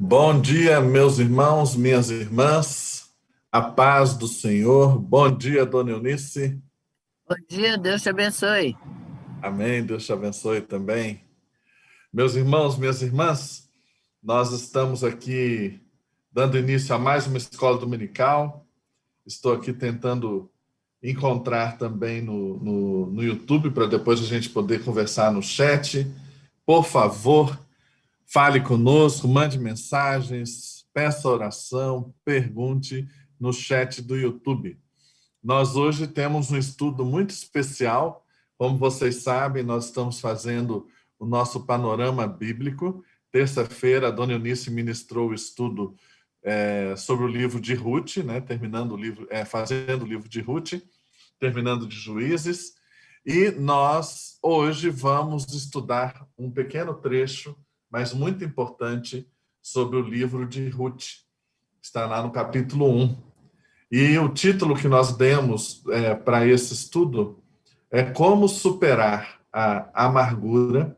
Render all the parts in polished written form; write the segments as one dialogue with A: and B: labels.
A: Bom dia, meus irmãos, minhas irmãs, a paz do Senhor. Bom dia, dona Eunice.
B: Bom dia, Deus te abençoe.
A: Amém, Deus te abençoe também. Meus irmãos, minhas irmãs, nós estamos aqui dando início a mais uma escola dominical. Estou aqui tentando encontrar também no YouTube, para depois a gente poder conversar no chat. Por favor, fale conosco, mande mensagens, peça oração, pergunte no chat do YouTube. Nós hoje temos um estudo muito especial. Como vocês sabem, nós estamos fazendo o nosso panorama bíblico. Terça-feira, a dona Eunice ministrou o estudo sobre o livro de Ruth, né? Terminando o livro, fazendo o livro de Ruth, terminando de Juízes. E nós hoje vamos estudar um pequeno trecho, mas muito importante, sobre o livro de Ruth. Está lá no capítulo 1. E o título que nós demos para esse estudo é Como Superar a Amargura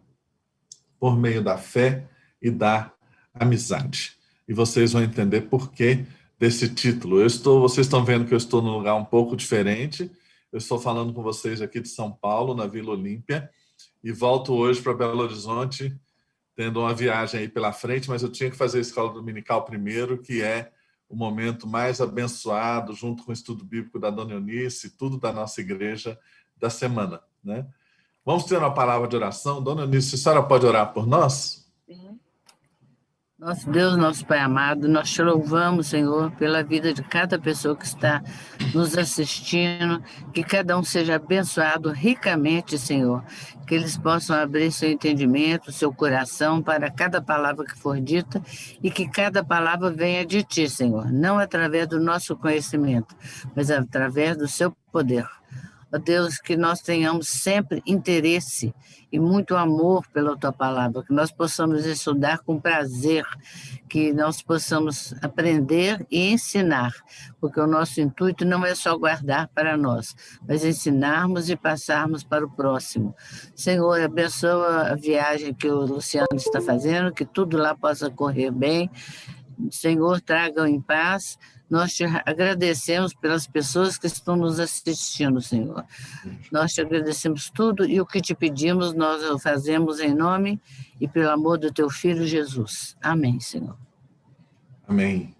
A: por Meio da Fé e da Amizade. E vocês vão entender por que desse título. Vocês estão vendo que eu estou num lugar um pouco diferente. Eu estou falando com vocês aqui de São Paulo, na Vila Olímpia, e volto hoje para Belo Horizonte, tendo uma viagem aí pela frente, mas eu tinha que fazer a escola dominical primeiro, que é o momento mais abençoado, junto com o estudo bíblico da dona Eunice, tudo da nossa igreja da semana, né? Vamos ter uma palavra de oração. Dona Eunice, a senhora pode orar por nós?
B: Sim. Nosso Deus, nosso Pai amado, nós te louvamos, Senhor, pela vida de cada pessoa que está nos assistindo, que cada um seja abençoado ricamente, Senhor, que eles possam abrir seu entendimento, seu coração para cada palavra que for dita e que cada palavra venha de Ti, Senhor, não através do nosso conhecimento, mas através do Seu poder. Ó Deus, que nós tenhamos sempre interesse e muito amor pela Tua palavra, que nós possamos estudar com prazer, que nós possamos aprender e ensinar, porque o nosso intuito não é só guardar para nós, mas ensinarmos e passarmos para o próximo. Senhor, abençoa a viagem que o Luciano está fazendo, que tudo lá possa correr bem. Senhor, traga-o em paz. Nós te agradecemos pelas pessoas que estão nos assistindo, Senhor. Nós te agradecemos tudo e o que te pedimos nós o fazemos em nome e pelo amor do teu Filho Jesus. Amém, Senhor.
A: Amém.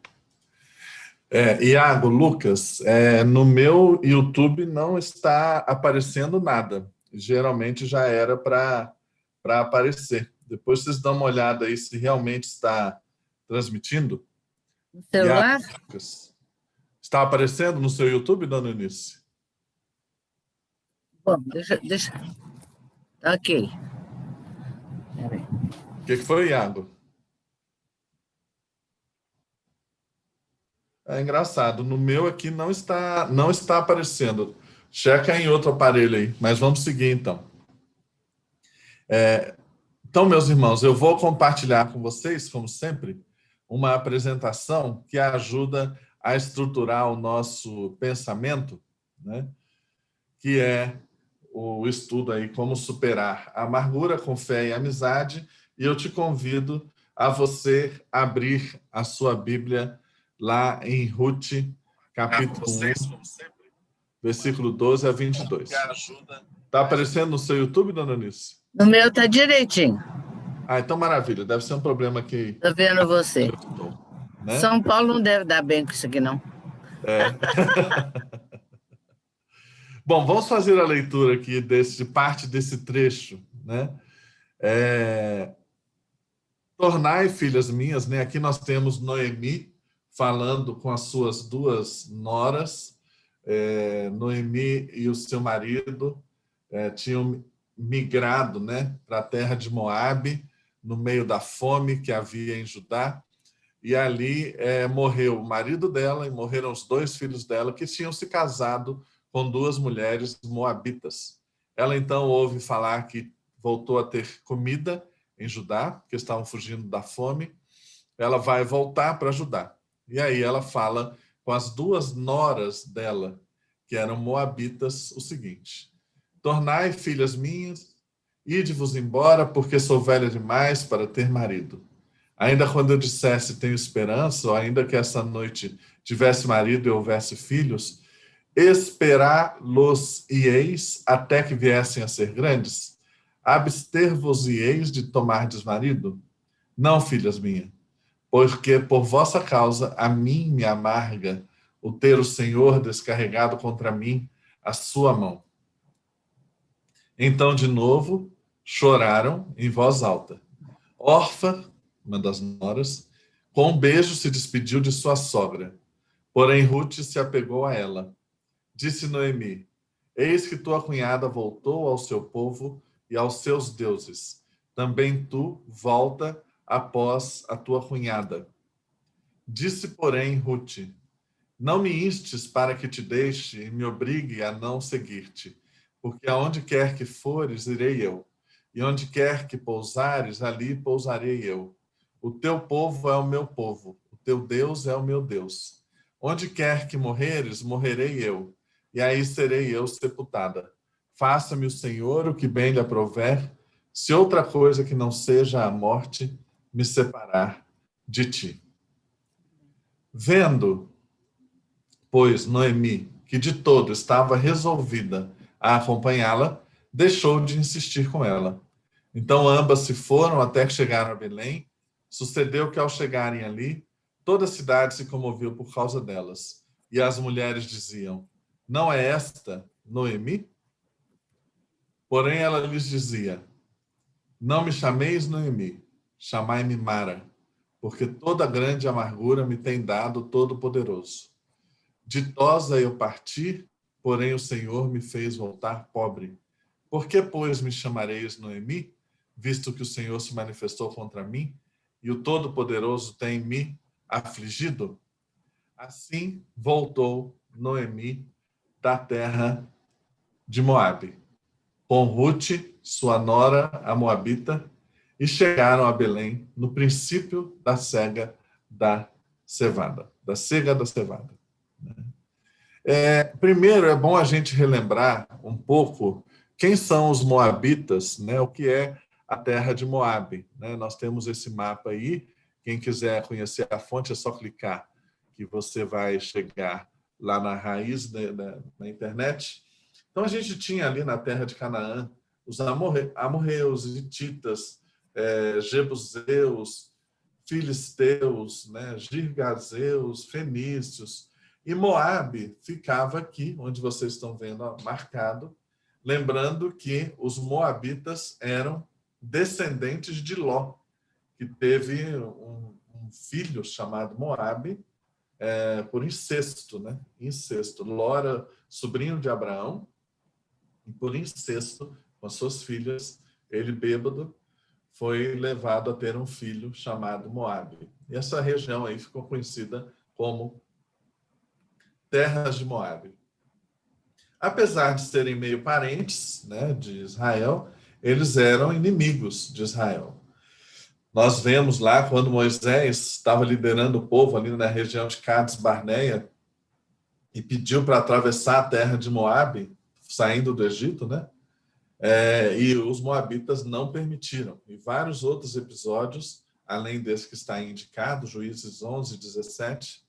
A: Iago, Lucas, no meu YouTube não está aparecendo nada. Geralmente já era para aparecer. Depois vocês dão uma olhada aí se realmente está transmitindo.
B: No
A: Iago,
B: celular?
A: Lucas, está aparecendo no seu YouTube, dona Eunice?
B: Bom, deixa. Ok. Peraí.
A: O que foi, Iago? É engraçado. No meu aqui não está aparecendo. Checa em outro aparelho aí. Mas vamos seguir então. Então, meus irmãos, eu vou compartilhar com vocês, como sempre, uma apresentação que ajuda a estruturar o nosso pensamento, né? Que é o estudo aí Como Superar a Amargura com Fé e Amizade. E eu te convido a você abrir a sua Bíblia lá em Ruth, capítulo 1, versículo 12 a 22. Está aparecendo no seu YouTube, dona Eunice?
B: No meu está direitinho.
A: Então maravilha. Deve ser um problema que
B: Estou vendo você.
A: eu estou, né?
B: São Paulo não deve dar bem com isso aqui, não.
A: Bom, vamos fazer a leitura aqui de parte desse trecho, né? Tornai, filhas minhas, né? Aqui nós temos Noemi falando com as suas duas noras. Noemi e o seu marido tinham migrado, né, para a terra de Moabe, no meio da fome que havia em Judá. E ali morreu o marido dela e morreram os dois filhos dela, que tinham se casado com duas mulheres moabitas. Ela então ouve falar que voltou a ter comida em Judá, que estavam fugindo da fome. Ela vai voltar para Judá. E aí ela fala com as duas noras dela, que eram moabitas, o seguinte: tornai, filhas minhas, ide-vos embora, porque sou velha demais para ter marido. Ainda quando eu dissesse tenho esperança, ou ainda que essa noite tivesse marido e houvesse filhos, esperá-los-ieis até que viessem a ser grandes? Abster-vos-ieis de tomardes marido? Não, filhas minhas, porque por vossa causa a mim me amarga o ter o Senhor descarregado contra mim a sua mão. Então, de novo, choraram em voz alta. Orfa, uma das noras, com um beijo se despediu de sua sogra. Porém, Ruth se apegou a ela. Disse Noemi: Eis que tua cunhada voltou ao seu povo e aos seus deuses. Também tu volta após a tua cunhada. Disse, porém, Ruth: Não me instes para que te deixe e me obrigue a não seguir-te, porque aonde quer que fores, irei eu, e onde quer que pousares, ali pousarei eu. O teu povo é o meu povo, o teu Deus é o meu Deus. Onde quer que morreres, morrerei eu, e aí serei eu sepultada. Faça-me o Senhor o que bem lhe aprouver, se outra coisa que não seja a morte me separar de ti. Vendo, pois, Noemi, que de todo estava resolvida a acompanhá-la, deixou de insistir com ela. Então ambas se foram até que chegaram a Belém. Sucedeu que, ao chegarem ali, toda a cidade se comoveu por causa delas. E as mulheres diziam: Não é esta Noemi? Porém ela lhes dizia: Não me chameis Noemi, chamai-me Mara, porque toda grande amargura me tem dado Todo-Poderoso. Ditosa eu parti, porém o Senhor me fez voltar pobre. Por que, pois, me chamareis Noemi, visto que o Senhor se manifestou contra mim e o Todo-Poderoso tem me afligido? Assim voltou Noemi da terra de Moabe, com Ruth, sua nora, a Moabita, e chegaram a Belém no princípio da cega da cevada, da cega da cevada. Primeiro, é bom a gente relembrar um pouco quem são os moabitas, né? O que é a terra de Moabe, né? Nós temos esse mapa aí. Quem quiser conhecer a fonte, é só clicar que você vai chegar lá na raiz na internet. Então, a gente tinha ali na terra de Canaã os amorreus, hititas, jebuseus, filisteus, né? Girgazeus, fenícios. E Moabe ficava aqui, onde vocês estão vendo marcado, lembrando que os moabitas eram descendentes de Ló, que teve um filho chamado Moabe por incesto, né? Incesto. Ló era sobrinho de Abraão, e por incesto com as suas filhas, ele bêbado, foi levado a ter um filho chamado Moabe. E essa região aí ficou conhecida como terras de Moabe. Apesar de serem meio parentes, né, de Israel, eles eram inimigos de Israel. Nós vemos lá, quando Moisés estava liderando o povo ali na região de Cades Barneia e pediu para atravessar a terra de Moabe, saindo do Egito, né? E os moabitas não permitiram. E vários outros episódios, além desse que está indicado, Juízes 11, 17,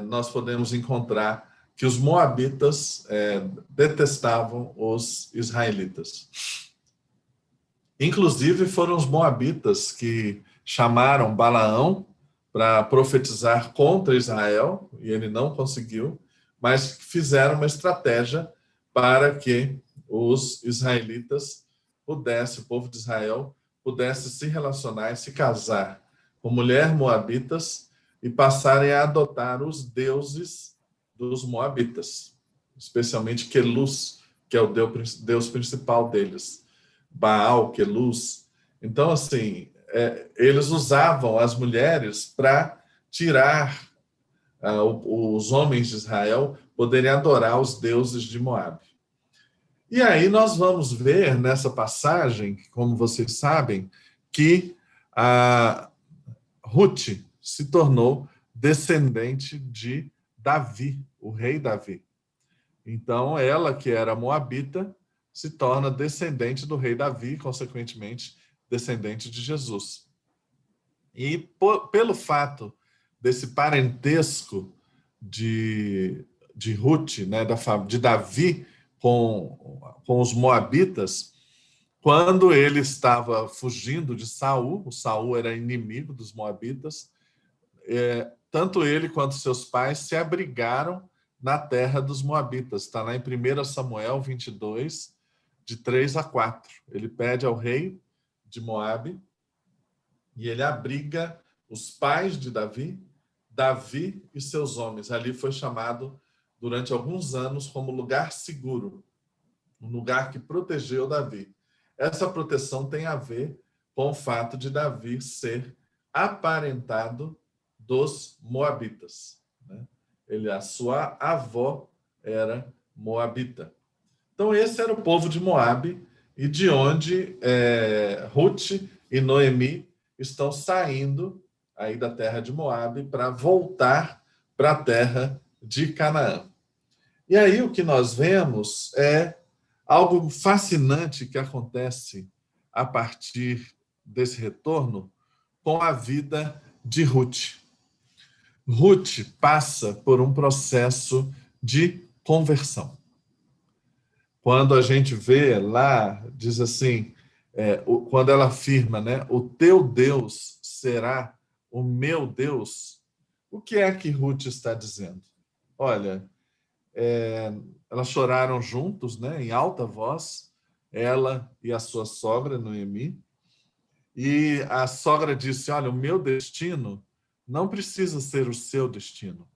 A: nós podemos encontrar que os moabitas detestavam os israelitas. Inclusive, foram os moabitas que chamaram Balaão para profetizar contra Israel, e ele não conseguiu, mas fizeram uma estratégia para que os israelitas pudessem, o povo de Israel, pudesse se relacionar e se casar com mulheres moabitas e passarem a adotar os deuses dos moabitas, especialmente Queluz, que é o deus principal deles, Baal, Queluz. Então, assim, eles usavam as mulheres para tirar os homens de Israel poderem adorar os deuses de Moabe. E aí nós vamos ver nessa passagem, como vocês sabem, que a Ruth se tornou descendente de Davi, o rei Davi. Então, ela, que era moabita, se torna descendente do rei Davi, consequentemente, descendente de Jesus. E pelo fato desse parentesco de Ruth, né, de Davi com os moabitas, quando ele estava fugindo de Saul, o Saul era inimigo dos moabitas, tanto ele quanto seus pais se abrigaram na terra dos moabitas. Está lá em 1 Samuel 22, de 3 a 4. Ele pede ao rei de Moabe e ele abriga os pais de Davi, Davi e seus homens. Ali foi chamado durante alguns anos como lugar seguro, um lugar que protegeu Davi. Essa proteção tem a ver com o fato de Davi ser aparentado dos moabitas, né? A sua avó era moabita. Então, esse era o povo de Moabe, e de onde Ruth e Noemi estão saindo aí da terra de Moabe para voltar para a terra de Canaã. E aí o que nós vemos é algo fascinante que acontece a partir desse retorno com a vida de Ruth. Ruth passa por um processo de conversão. Quando a gente vê lá, diz assim, quando ela afirma, né, o teu Deus será o meu Deus, o que é que Ruth está dizendo? Olha, elas choraram juntos, né, em alta voz, ela e a sua sogra, Noemi, e a sogra disse, olha, o meu destino não precisa ser o seu destino.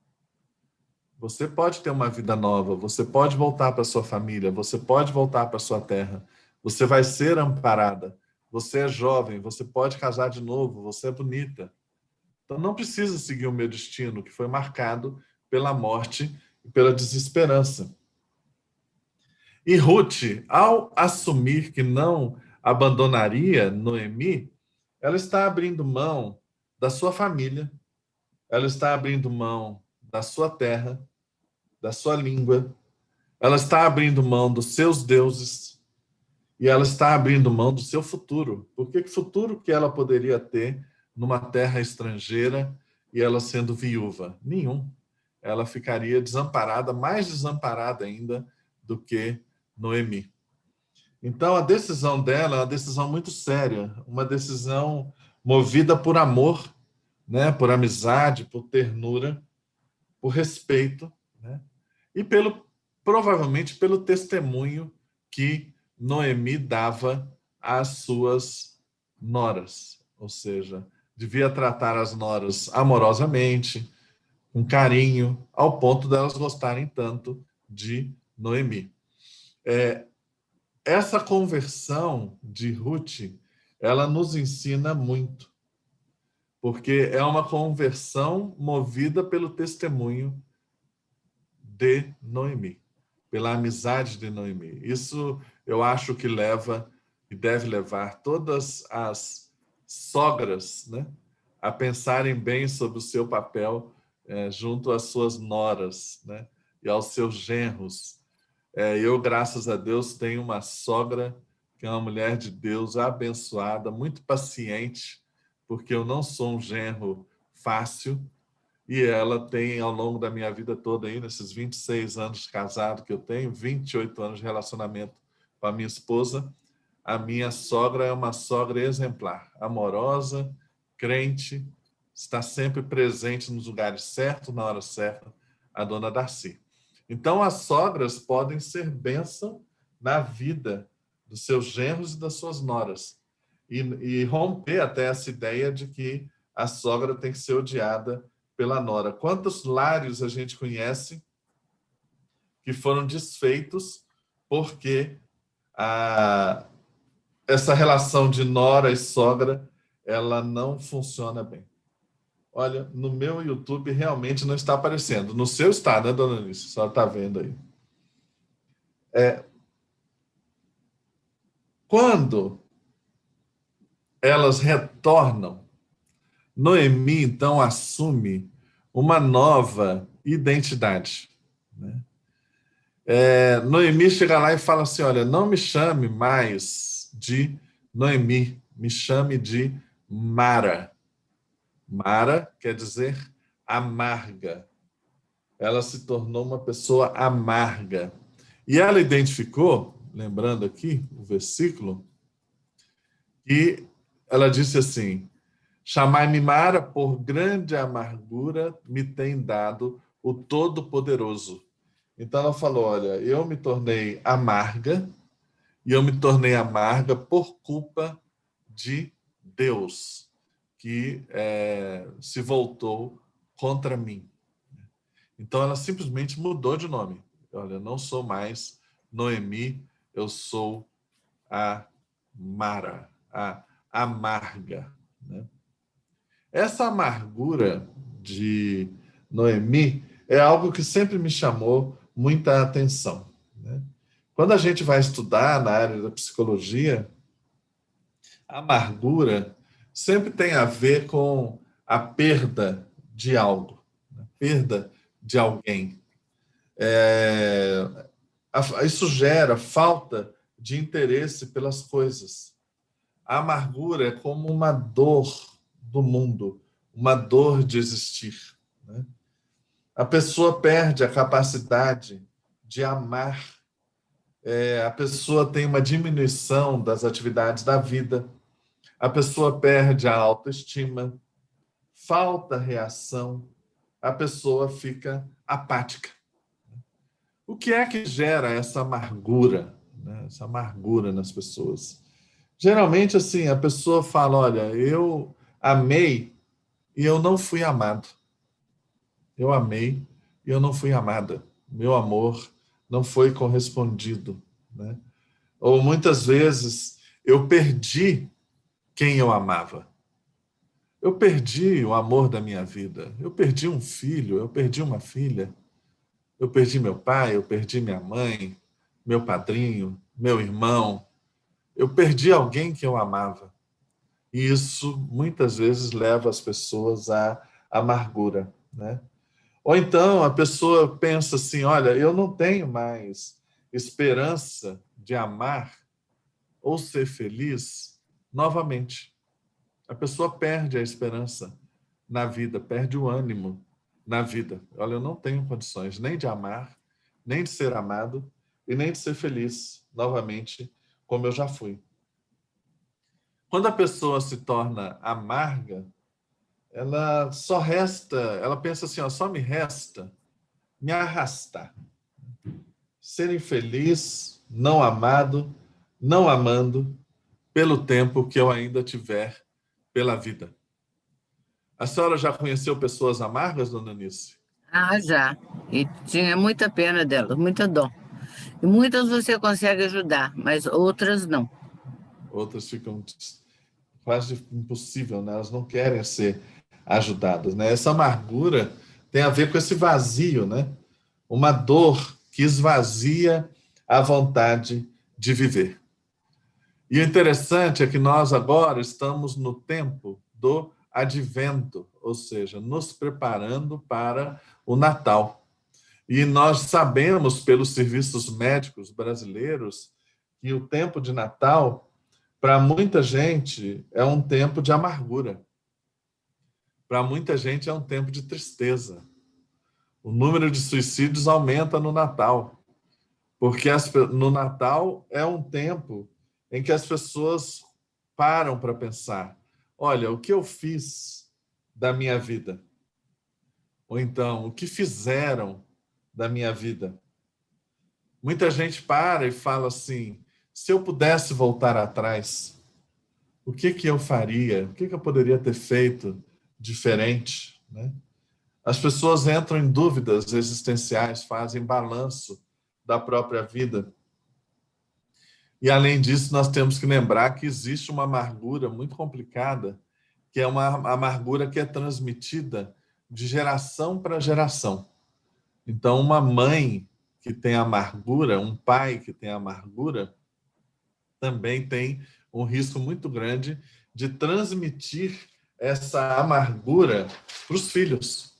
A: Você pode ter uma vida nova, você pode voltar para sua família, você pode voltar para sua terra, você vai ser amparada, você é jovem, você pode casar de novo, você é bonita. Então não precisa seguir o meu destino, que foi marcado pela morte e pela desesperança. E Ruth, ao assumir que não abandonaria Noemi, ela está abrindo mão da sua família, ela está abrindo mão da sua terra, da sua língua, ela está abrindo mão dos seus deuses e ela está abrindo mão do seu futuro. Porque que futuro que ela poderia ter numa terra estrangeira e ela sendo viúva? Nenhum. Ela ficaria desamparada, mais desamparada ainda do que Noemi. Então, a decisão dela é uma decisão muito séria, uma decisão movida por amor, né? Por amizade, por ternura, por respeito, né? E provavelmente pelo testemunho que Noemi dava às suas noras. Ou seja, devia tratar as noras amorosamente, com carinho, ao ponto delas gostarem tanto de Noemi. Essa conversão de Ruth, ela nos ensina muito, porque é uma conversão movida pelo testemunho de Noemi, pela amizade de Noemi. Isso eu acho que leva e deve levar todas as sogras, né, a pensarem bem sobre o seu papel junto às suas noras, né, e aos seus genros. Eu, graças a Deus, tenho uma sogra que é uma mulher de Deus abençoada, muito paciente, porque eu não sou um genro fácil, e ela tem, ao longo da minha vida toda, aí, nesses 26 anos de casado que eu tenho, 28 anos de relacionamento com a minha esposa, a minha sogra é uma sogra exemplar, amorosa, crente, está sempre presente nos lugares certos, na hora certa, a dona Darcy. Então, as sogras podem ser bênção na vida dos seus genros e das suas noras, e romper até essa ideia de que a sogra tem que ser odiada pela nora. Quantos lares a gente conhece que foram desfeitos porque essa relação de nora e sogra ela não funciona bem? Olha, no meu YouTube realmente não está aparecendo. No seu está, né, dona Alice? A senhora está vendo aí. Quando elas retornam, Noemi, então, assume uma nova identidade, né? Noemi chega lá e fala assim, olha, não me chame mais de Noemi, me chame de Mara. Mara quer dizer amarga. Ela se tornou uma pessoa amarga. E ela identificou, lembrando aqui o versículo, que ela disse assim: chamai-me Mara, por grande amargura me tem dado o Todo-Poderoso. Então ela falou: olha, eu me tornei amarga, e eu me tornei amarga por culpa de Deus, que se voltou contra mim. Então ela simplesmente mudou de nome. Olha, eu não sou mais Noemi, eu sou a Mara, a amarga. Né? Essa amargura de Noemi é algo que sempre me chamou muita atenção. Né? Quando a gente vai estudar na área da psicologia, a amargura sempre tem a ver com a perda de algo, a perda de alguém. Isso gera falta de interesse pelas coisas. A amargura é como uma dor do mundo, uma dor de existir. Né? A pessoa perde a capacidade de amar, a pessoa tem uma diminuição das atividades da vida, a pessoa perde a autoestima, falta reação, a pessoa fica apática. O que é que gera essa amargura, né? Essa amargura nas pessoas? Geralmente, assim, a pessoa fala: olha, eu amei e eu não fui amado. Eu amei e eu não fui amada. Meu amor não foi correspondido. Né? Ou muitas vezes eu perdi quem eu amava. Eu perdi o amor da minha vida. Eu perdi um filho, eu perdi uma filha. Eu perdi meu pai, eu perdi minha mãe, meu padrinho, meu irmão. Eu perdi alguém que eu amava. E isso muitas vezes leva as pessoas à amargura, né? Ou então a pessoa pensa assim: olha, eu não tenho mais esperança de amar ou ser feliz novamente. A pessoa perde a esperança na vida, perde o ânimo na vida. Olha, eu não tenho condições nem de amar, nem de ser amado e nem de ser feliz novamente como eu já fui. Quando a pessoa se torna amarga, ela pensa assim: ó, só me resta me arrastar, ser infeliz, não amado, não amando, pelo tempo que eu ainda tiver pela vida. A senhora já conheceu pessoas amargas, dona Nice?
B: Ah, já. E tinha muita pena delas, muita dó. E muitas você consegue ajudar, mas outras não.
A: Outras ficam quase impossível, né? Elas não querem ser ajudadas, né? Essa amargura tem a ver com esse vazio, né? Uma dor que esvazia a vontade de viver. E o interessante é que nós agora estamos no tempo do advento, ou seja, nos preparando para o Natal. E nós sabemos, pelos serviços médicos brasileiros, que o tempo de Natal, para muita gente, é um tempo de amargura. Para muita gente, é um tempo de tristeza. O número de suicídios aumenta no Natal, porque no Natal é um tempo em que as pessoas param para pensar: olha, o que eu fiz da minha vida? Ou então, o que fizeram da minha vida? Muita gente para e fala assim: se eu pudesse voltar atrás, o que eu faria? O que eu poderia ter feito diferente? Né? As pessoas entram em dúvidas existenciais, fazem balanço da própria vida. E, além disso, nós temos que lembrar que existe uma amargura muito complicada, que é uma amargura que é transmitida de geração para geração. Então, uma mãe que tem amargura, um pai que tem amargura, também tem um risco muito grande de transmitir essa amargura para os filhos.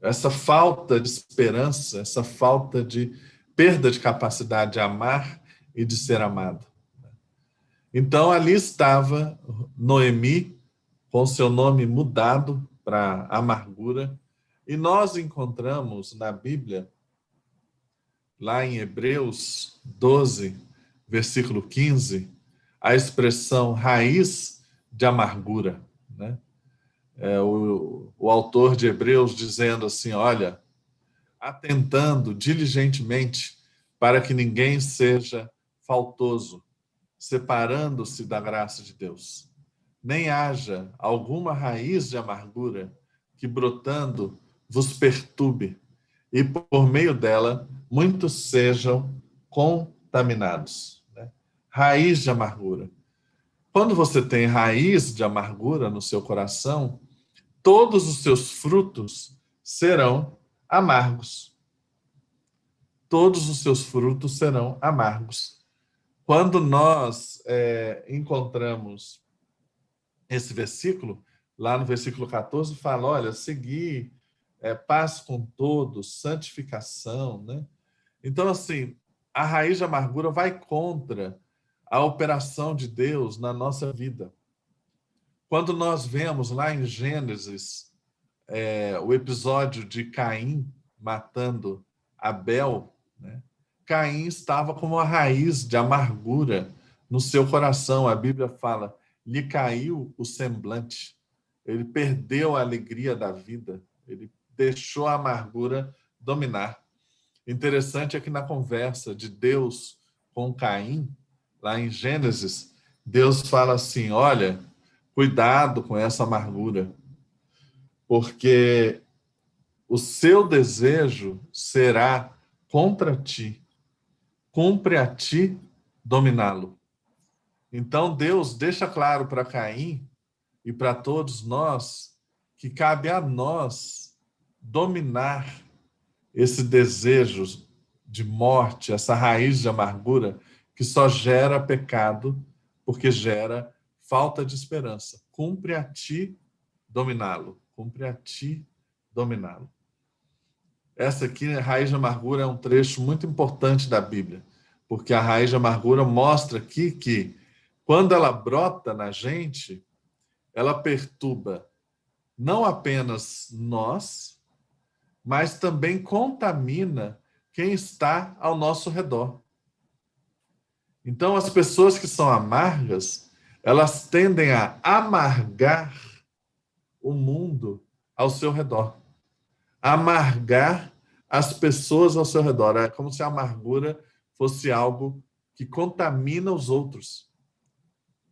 A: Essa falta de esperança, essa falta de perda de capacidade de amar e de ser amado. Então, ali estava Noemi com seu nome mudado para amargura. E nós encontramos na Bíblia, lá em Hebreus 12, versículo 15, a expressão raiz de amargura, né? O autor de Hebreus dizendo assim, olha, atentando diligentemente para que ninguém seja faltoso, separando-se da graça de Deus. Nem haja alguma raiz de amargura que brotando vos perturbe, e por meio dela muitos sejam contaminados. Né? Raiz de amargura. Quando você tem raiz de amargura no seu coração, todos os seus frutos serão amargos. Todos os seus frutos serão amargos. Quando nós encontramos esse versículo, lá no versículo 14, fala, olha, seguir, paz com todos, santificação, né? Então, assim, a raiz de amargura vai contra a operação de Deus na nossa vida. Quando nós vemos lá em Gênesis, o episódio de Caim matando Abel, né? Caim estava com uma raiz de amargura no seu coração. A Bíblia fala, lhe caiu o semblante. Ele perdeu a alegria da vida. Ele deixou a amargura dominar. Interessante é que na conversa de Deus com Caim, lá em Gênesis, Deus fala assim, olha, cuidado com essa amargura, porque o seu desejo será contra ti. Cumpre a ti dominá-lo. Então Deus deixa claro para Caim e para todos nós que cabe a nós dominar esse desejo de morte, essa raiz de amargura que só gera pecado, porque gera falta de esperança. Cumpre a ti dominá-lo. Cumpre a ti dominá-lo. Essa aqui, a raiz de amargura, é um trecho muito importante da Bíblia, porque a raiz de amargura mostra aqui que, quando ela brota na gente, ela perturba não apenas nós, mas também contamina quem está ao nosso redor. Então, as pessoas que são amargas, elas tendem a amargar o mundo ao seu redor. Amargar as pessoas ao seu redor. É como se a amargura fosse algo que contamina os outros.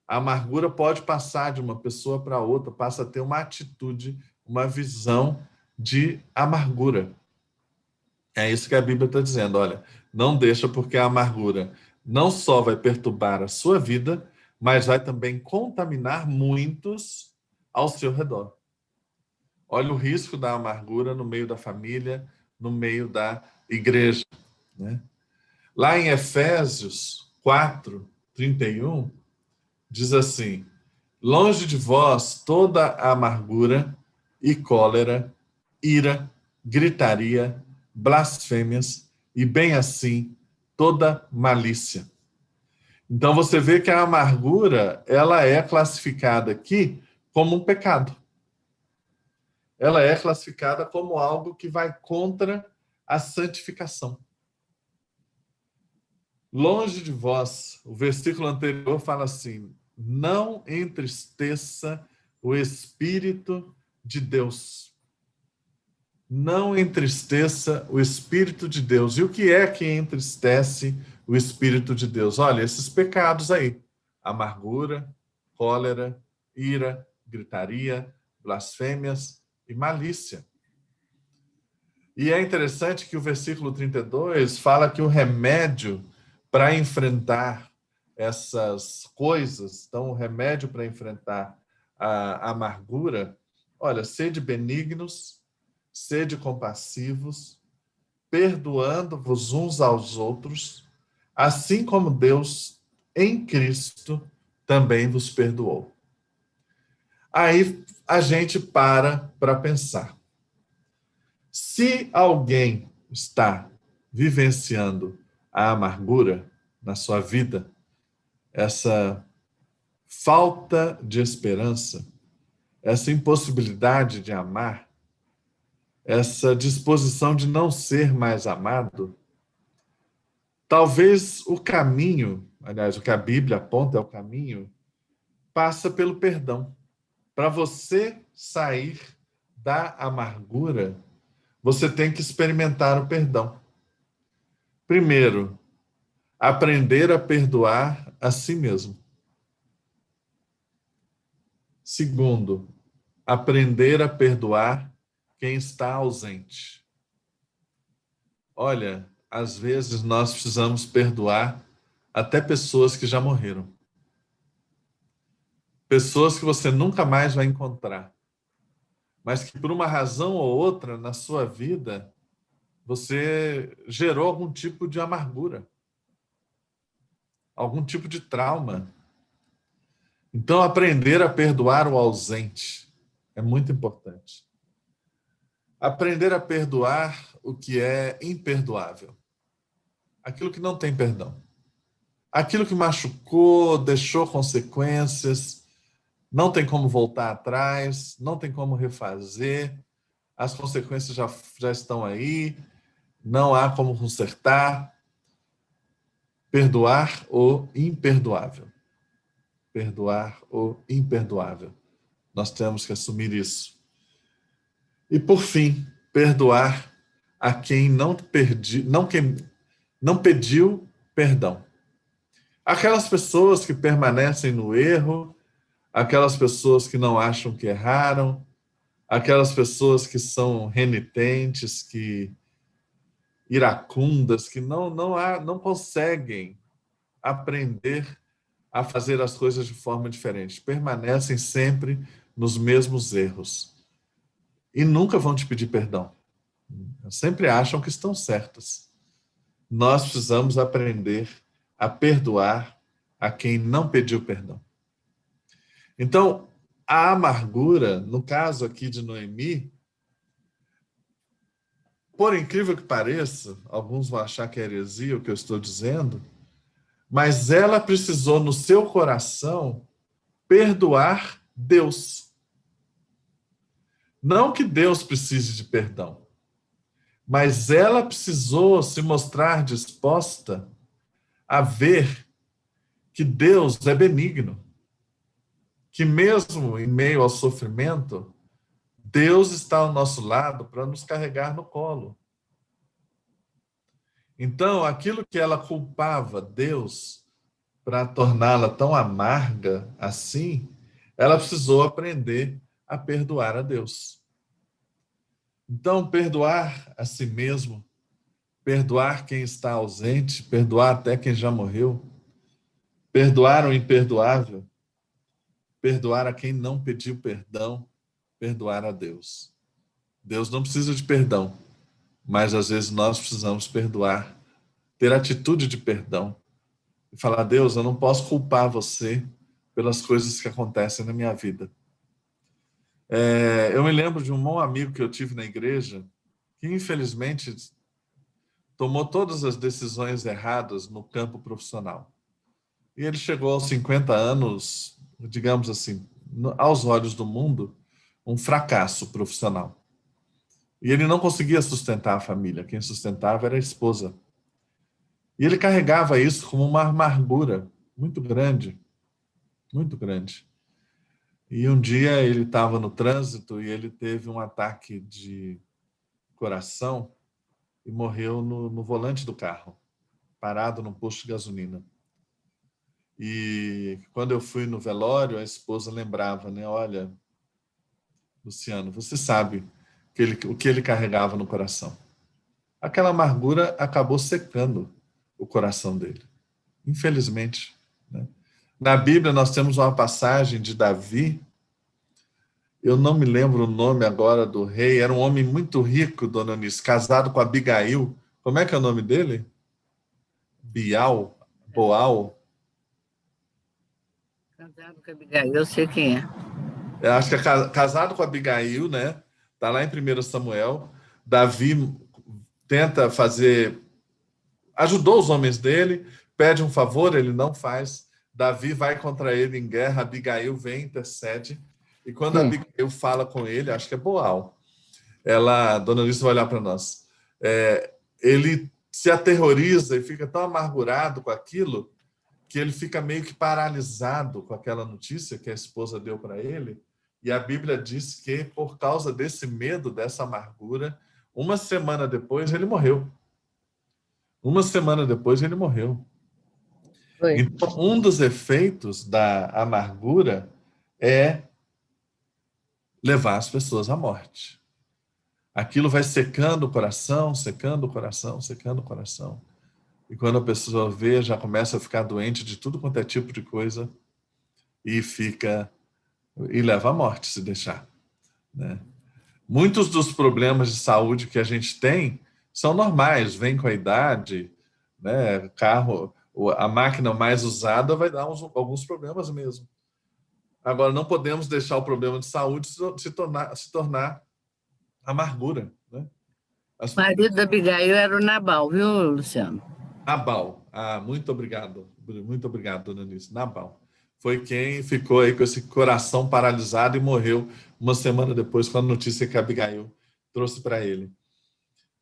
A: A amargura pode passar de uma pessoa para outra, passa a ter uma atitude, uma visão de amargura. É isso que a Bíblia está dizendo. Olha, não deixa, porque a amargura não só vai perturbar a sua vida, mas vai também contaminar muitos ao seu redor. Olha o risco da amargura no meio da família, no meio da igreja, né? Lá em Efésios 4, 31, diz assim, longe de vós toda a amargura e cólera, ira, gritaria, blasfêmias e, bem assim, toda malícia. Então, você vê que a amargura, ela é classificada aqui como um pecado. Ela é classificada como algo que vai contra a santificação. Longe de vós, o versículo anterior fala assim, não entristeça o Espírito de Deus. Não entristeça o Espírito de Deus. E o que é que entristece o Espírito de Deus? Olha, esses pecados aí, amargura, cólera, ira, gritaria, blasfêmias e malícia. E é interessante que o versículo 32 fala que o remédio para enfrentar essas coisas, então o remédio para enfrentar a amargura, olha, sede benignos, sede compassivos, perdoando-vos uns aos outros, assim como Deus em Cristo também vos perdoou. Aí a gente para pensar. Se alguém está vivenciando a amargura na sua vida, essa falta de esperança, essa impossibilidade de amar, essa disposição de não ser mais amado, talvez o caminho, aliás, o que a Bíblia aponta é o caminho, passa pelo perdão. Para você sair da amargura, você tem que experimentar o perdão. Primeiro, aprender a perdoar a si mesmo. Segundo, aprender a perdoar quem está ausente. Olha, às vezes nós precisamos perdoar até pessoas que já morreram. Pessoas que você nunca mais vai encontrar, mas que por uma razão ou outra na sua vida você gerou algum tipo de amargura, algum tipo de trauma. Então, aprender a perdoar o ausente é muito importante. Aprender a perdoar o que é imperdoável, aquilo que não tem perdão, aquilo que machucou, deixou consequências, não tem como voltar atrás, não tem como refazer, as consequências já estão aí, não há como consertar. Perdoar o imperdoável. Perdoar o imperdoável. Nós temos que assumir isso. E, por fim, perdoar a quem não pediu perdão. Aquelas pessoas que permanecem no erro, aquelas pessoas que não acham que erraram, aquelas pessoas que são renitentes, que iracundas, que não conseguem aprender a fazer as coisas de forma diferente, permanecem sempre nos mesmos erros e nunca vão te pedir perdão. Sempre acham que estão certas. Nós precisamos aprender a perdoar a quem não pediu perdão. Então, a amargura, no caso aqui de Noemi, por incrível que pareça, alguns vão achar que é heresia o que eu estou dizendo, mas ela precisou, no seu coração, perdoar Deus. Não que Deus precise de perdão, mas ela precisou se mostrar disposta a ver que Deus é benigno, que mesmo em meio ao sofrimento, Deus está ao nosso lado para nos carregar no colo. Então, aquilo que ela culpava Deus para torná-la tão amarga assim, ela precisou aprender a perdoar a Deus. Então, perdoar a si mesmo, perdoar quem está ausente, perdoar até quem já morreu, perdoar o imperdoável, perdoar a quem não pediu perdão, perdoar a Deus. Deus não precisa de perdão, mas às vezes nós precisamos perdoar, ter atitude de perdão e falar: Deus, eu não posso culpar você pelas coisas que acontecem na minha vida. Eu me lembro de um bom amigo que eu tive na igreja, que infelizmente tomou todas as decisões erradas no campo profissional. E ele chegou aos 50 anos, digamos assim, aos olhos do mundo, um fracasso profissional. E ele não conseguia sustentar a família, quem sustentava era a esposa. E ele carregava isso como uma amargura muito grande, muito grande. E um dia ele estava no trânsito e ele teve um ataque de coração e morreu no volante do carro, parado num posto de gasolina. E quando eu fui no velório, a esposa lembrava, né? Olha, Luciano, você sabe o que ele carregava no coração. Aquela amargura acabou secando o coração dele, infelizmente, né? Na Bíblia nós temos uma passagem de Davi, eu não me lembro o nome agora do rei, era um homem muito rico, dona Eunice, casado com Abigail. Como é que é o nome dele? Boal?
B: Casado com a Abigail, eu sei quem é.
A: Eu acho que é casado com Abigail, né? Está lá em 1 Samuel. Davi tenta fazer... Ajudou os homens dele, pede um favor, ele não faz. Davi vai contra ele em guerra, Abigail vem, intercede. E quando a Abigail fala com ele, acho que é Boal, Dona Alice vai olhar para nós, ele se aterroriza e fica tão amargurado com aquilo que ele fica meio que paralisado com aquela notícia que a esposa deu para ele. E a Bíblia diz que, por causa desse medo, dessa amargura, uma semana depois ele morreu. Uma semana depois ele morreu.
B: Foi.
A: Então, um dos efeitos da amargura é levar as pessoas à morte. Aquilo vai secando o coração, secando o coração, secando o coração. E quando a pessoa vê, já começa a ficar doente de tudo quanto é tipo de coisa e leva à morte, se deixar, né? Muitos dos problemas de saúde que a gente tem são normais, vêm com a idade, né? Carro, a máquina mais usada vai dar alguns problemas mesmo. Agora, não podemos deixar o problema de saúde se tornar amargura, né?
B: O marido da Abigail era o Nabal, viu, Luciano?
A: Nabal. Muito obrigado, dona Nice. Nabal. Foi quem ficou aí com esse coração paralisado e morreu uma semana depois com a notícia que a Abigail trouxe para ele.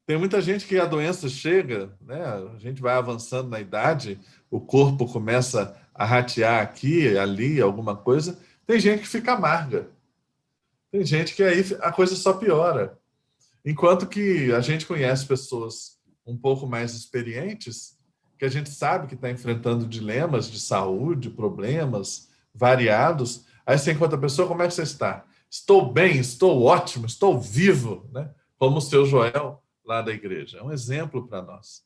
A: Tem muita gente que a doença chega, né? A gente vai avançando na idade, o corpo começa a ratear aqui, ali, alguma coisa. Tem gente que fica amarga. Tem gente que aí a coisa só piora. Enquanto que a gente conhece pessoas um pouco mais experientes, que a gente sabe que está enfrentando dilemas de saúde, problemas variados. Aí você encontra a pessoa, como é que você está? Estou bem, estou ótimo, estou vivo, né? Como o seu Joel lá da igreja. É um exemplo para nós.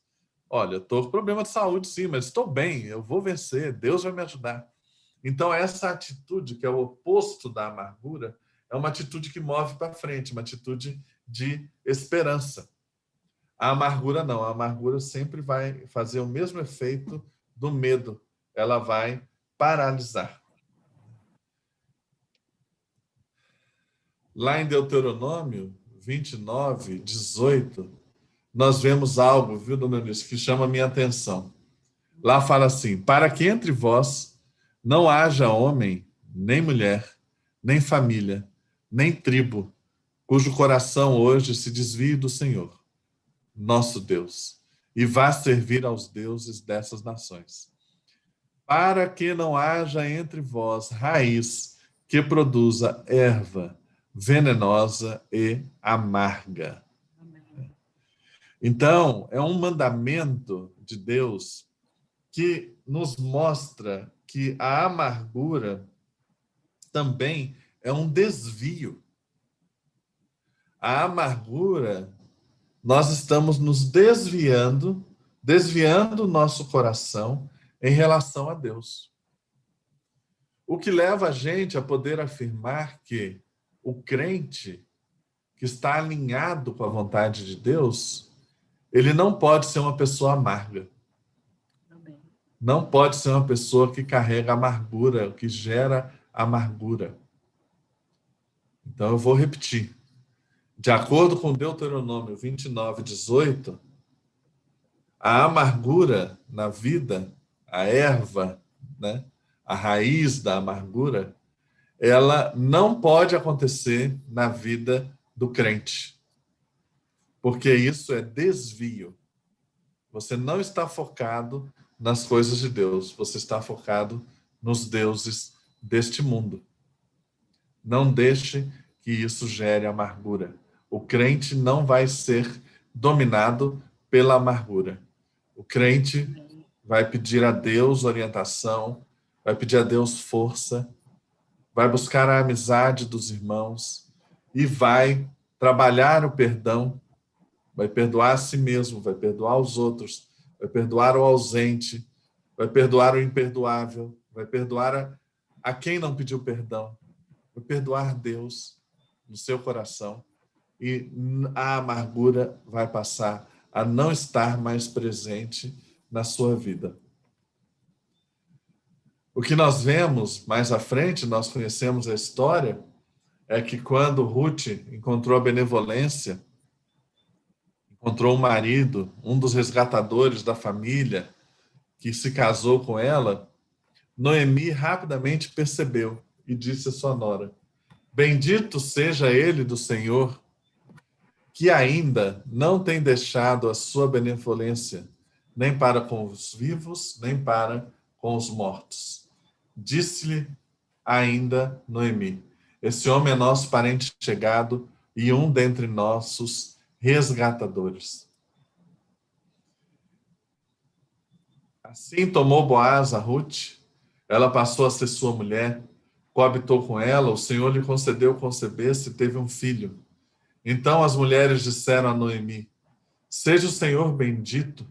A: Olha, eu estou com problema de saúde, sim, mas estou bem, eu vou vencer, Deus vai me ajudar. Então, essa atitude, que é o oposto da amargura, é uma atitude que move para frente, uma atitude de esperança. A amargura não, a amargura sempre vai fazer o mesmo efeito do medo, ela vai paralisar. Lá em Deuteronômio 29, 18, nós vemos algo, viu, dona Eunice, que chama a minha atenção. Lá fala assim: para que entre vós não haja homem, nem mulher, nem família, nem tribo, cujo coração hoje se desvie do Senhor, nosso Deus, e vá servir aos deuses dessas nações. Para que não haja entre vós raiz que produza erva venenosa e amarga. Então, é um mandamento de Deus que nos mostra que a amargura também é um desvio. A amargura, nós estamos nos desviando o nosso coração em relação a Deus. O que leva a gente a poder afirmar que o crente que está alinhado com a vontade de Deus, ele não pode ser uma pessoa amarga. Não pode ser uma pessoa que carrega amargura, que gera amargura. Então, eu vou repetir. De acordo com Deuteronômio 29, 18, a amargura na vida, a erva, né, a raiz da amargura, ela não pode acontecer na vida do crente. Porque isso é desvio. Você não está focado nas coisas de Deus, você está focado nos deuses deste mundo. Não deixe que isso gere amargura. O crente não vai ser dominado pela amargura. O crente vai pedir a Deus orientação, vai pedir a Deus força, vai buscar a amizade dos irmãos e vai trabalhar o perdão, vai perdoar a si mesmo, vai perdoar os outros, vai perdoar o ausente, vai perdoar o imperdoável, vai perdoar a quem não pediu perdão, vai perdoar Deus no seu coração e a amargura vai passar a não estar mais presente na sua vida. O que nós vemos mais à frente, nós conhecemos a história, é que quando Ruth encontrou a benevolência, encontrou um marido, um dos resgatadores da família, que se casou com ela, Noemi rapidamente percebeu e disse à sua nora: Bendito seja ele do Senhor, que ainda não tem deixado a sua benevolência, nem para com os vivos, nem para com os mortos. Disse-lhe ainda Noemi: esse homem é nosso parente chegado e um dentre nossos resgatadores. Assim tomou Boaz a Ruth, ela passou a ser sua mulher, coabitou com ela, o Senhor lhe concedeu conceber-se e teve um filho. Então as mulheres disseram a Noemi: seja o Senhor bendito,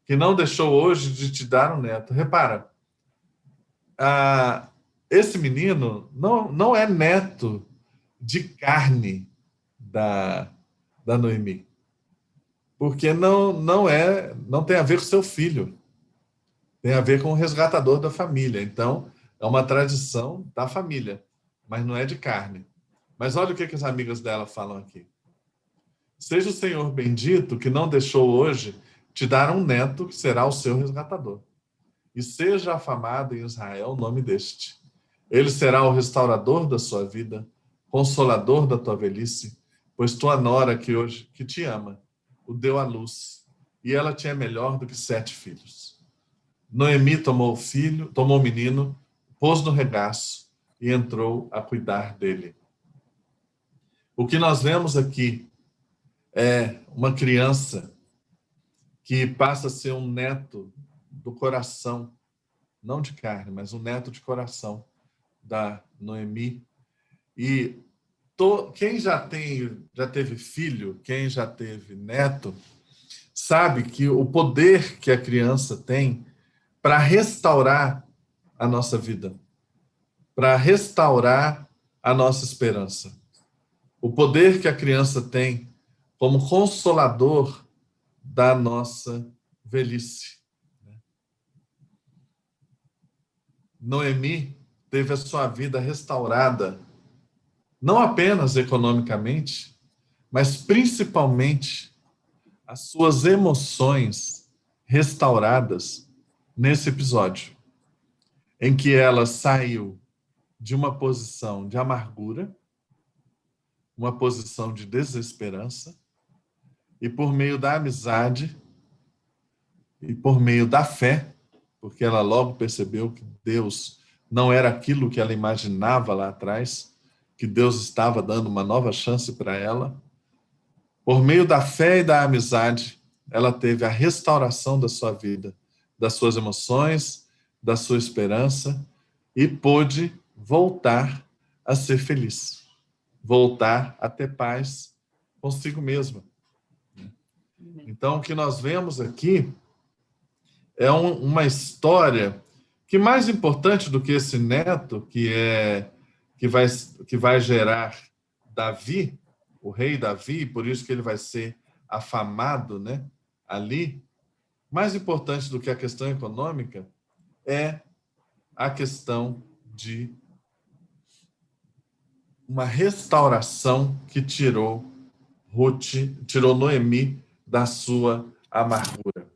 A: que não deixou hoje de te dar um neto. Repara, esse menino não é neto de carne da Noemi, porque não tem a ver com seu filho, tem a ver com o resgatador da família. Então, é uma tradição da família, mas não é de carne. Mas olha o que as amigas dela falam aqui. Seja o Senhor bendito que não deixou hoje te dar um neto que será o seu resgatador. E seja afamado em Israel o nome deste. Ele será o restaurador da sua vida, consolador da tua velhice, pois tua nora que te ama, o deu à luz, e ela te é melhor do que 7 filhos. Noemi tomou o menino, pôs no regaço e entrou a cuidar dele. O que nós vemos aqui é uma criança que passa a ser um neto do coração, não de carne, mas um neto de coração da Noemi. E quem já teve filho, quem já teve neto, sabe que o poder que a criança tem para restaurar a nossa vida, para restaurar a nossa esperança. O poder que a criança tem como consolador da nossa velhice. Noemi teve a sua vida restaurada, não apenas economicamente, mas principalmente as suas emoções restauradas nesse episódio, em que ela saiu de uma posição de amargura, uma posição de desesperança, e por meio da amizade e por meio da fé, porque ela logo percebeu que Deus não era aquilo que ela imaginava lá atrás, que Deus estava dando uma nova chance para ela. Por meio da fé e da amizade, ela teve a restauração da sua vida, das suas emoções, da sua esperança, e pôde voltar a ser feliz, voltar a ter paz consigo mesma. Então, o que nós vemos aqui é uma história que, mais importante do que esse neto, que vai gerar Davi, o rei Davi, por isso que ele vai ser afamado, né, ali, mais importante do que a questão econômica é a questão de uma restauração que tirou Noemi da sua amargura.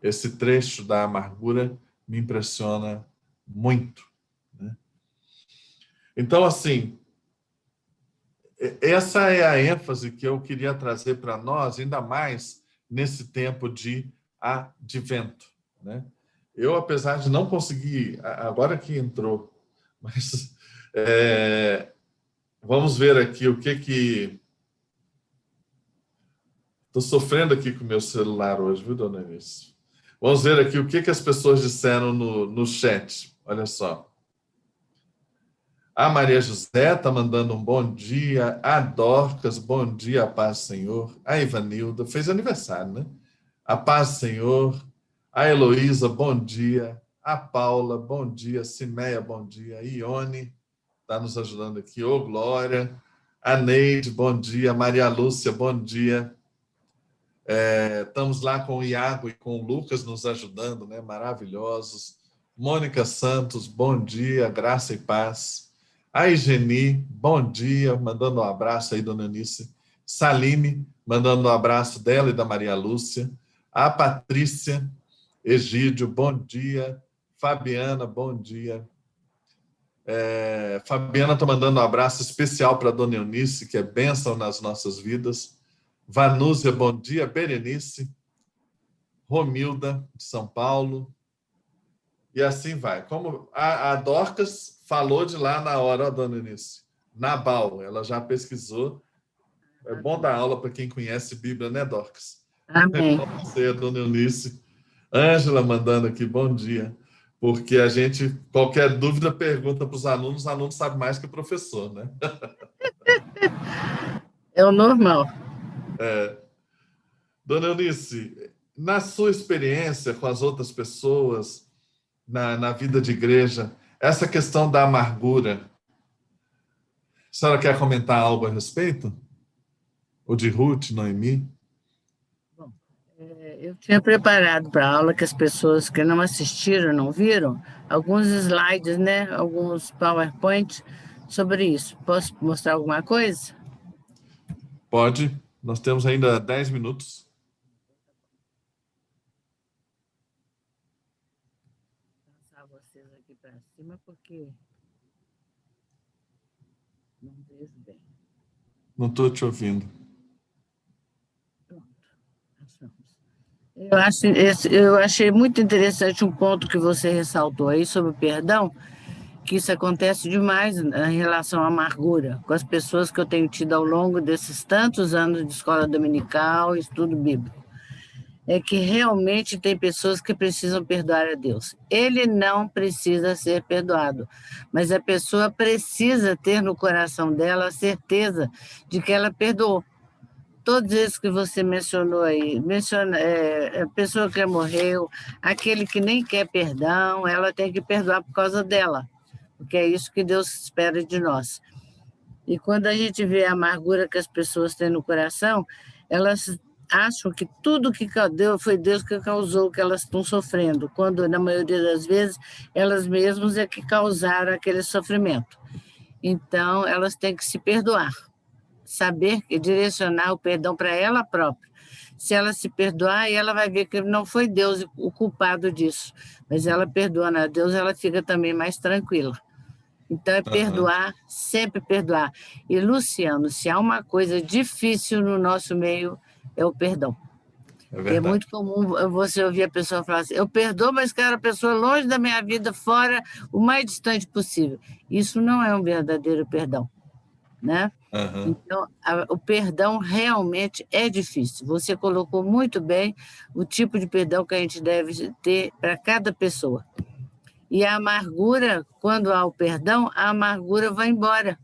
A: Esse trecho da amargura me impressiona muito, né? Então, assim, essa é a ênfase que eu queria trazer para nós, ainda mais nesse tempo de advento, né? Eu, apesar de não conseguir, agora que entrou, mas vamos ver aqui o que... Estou sofrendo aqui com o meu celular hoje, viu, dona Eunice? Vamos ver aqui o que as pessoas disseram no chat. Olha só. A Maria José está mandando um bom dia. A Dorcas, bom dia, a paz, Senhor. A Ivanilda, fez aniversário, né? A paz, Senhor. A Heloísa, bom dia. A Paula, bom dia. Cimeia, bom dia. A Ione está nos ajudando aqui. Ô, Glória. A Neide, bom dia. Maria Lúcia, bom dia. Estamos lá com o Iago e com o Lucas nos ajudando, né? Maravilhosos. Mônica Santos, bom dia, graça e paz. A Igeni, bom dia, mandando um abraço aí, dona Eunice. Saline, mandando um abraço dela e da Maria Lúcia. A Patrícia, Egídio, bom dia. Fabiana, bom dia. Fabiana está mandando um abraço especial para a dona Eunice, que é bênção nas nossas vidas. Vanúzia, bom dia. Berenice. Romilda, de São Paulo. E assim vai. Como a Dorcas falou de lá na hora, ó, dona Eunice. Nabal, ela já pesquisou. É bom dar aula para quem conhece Bíblia, né, Dorcas?
B: Amém.
A: Então, você, dona Eunice. Ângela mandando aqui, bom dia. Porque a gente, qualquer dúvida, pergunta para os alunos sabem mais que o professor, né?
B: É o normal.
A: Dona Eunice, na sua experiência com as outras pessoas, na vida de igreja, essa questão da amargura, a senhora quer comentar algo a respeito? Ou de Ruth, Noemi?
B: Bom, eu tinha preparado para a aula que as pessoas que não assistiram, não viram, alguns slides, né? Alguns PowerPoints sobre isso. Posso mostrar alguma coisa?
A: Pode. Nós temos ainda 10 minutos.
B: Vou passar vocês aqui para cima porque não vejo bem.
A: Não estou te ouvindo.
B: Pronto, achamos. Eu achei muito interessante um ponto que você ressaltou aí sobre o perdão, que isso acontece demais em relação à amargura, com as pessoas que eu tenho tido ao longo desses tantos anos de escola dominical e estudo bíblico. É que realmente tem pessoas que precisam perdoar a Deus. Ele não precisa ser perdoado, mas a pessoa precisa ter no coração dela a certeza de que ela perdoou. Todos esses que você mencionou aí, a pessoa que morreu, aquele que nem quer perdão, ela tem que perdoar por causa dela, porque é isso que Deus espera de nós. E quando a gente vê a amargura que as pessoas têm no coração, elas acham que tudo que deu foi Deus que causou o que elas estão sofrendo, quando, na maioria das vezes, elas mesmas é que causaram aquele sofrimento. Então, elas têm que se perdoar, saber direcionar o perdão para ela própria. Se ela se perdoar, ela vai ver que não foi Deus o culpado disso, mas ela perdoando a Deus, ela fica também mais tranquila. Então, é perdoar, sempre perdoar. E, Luciano, se há uma coisa difícil no nosso meio, é o perdão. É muito comum você ouvir a pessoa falar assim, eu perdoo, mas quero a pessoa longe da minha vida, fora, o mais distante possível. Isso não é um verdadeiro perdão, né? Então, o perdão realmente é difícil. Você colocou muito bem o tipo de perdão que a gente deve ter para cada pessoa. E a amargura, quando há o perdão, a amargura vai embora.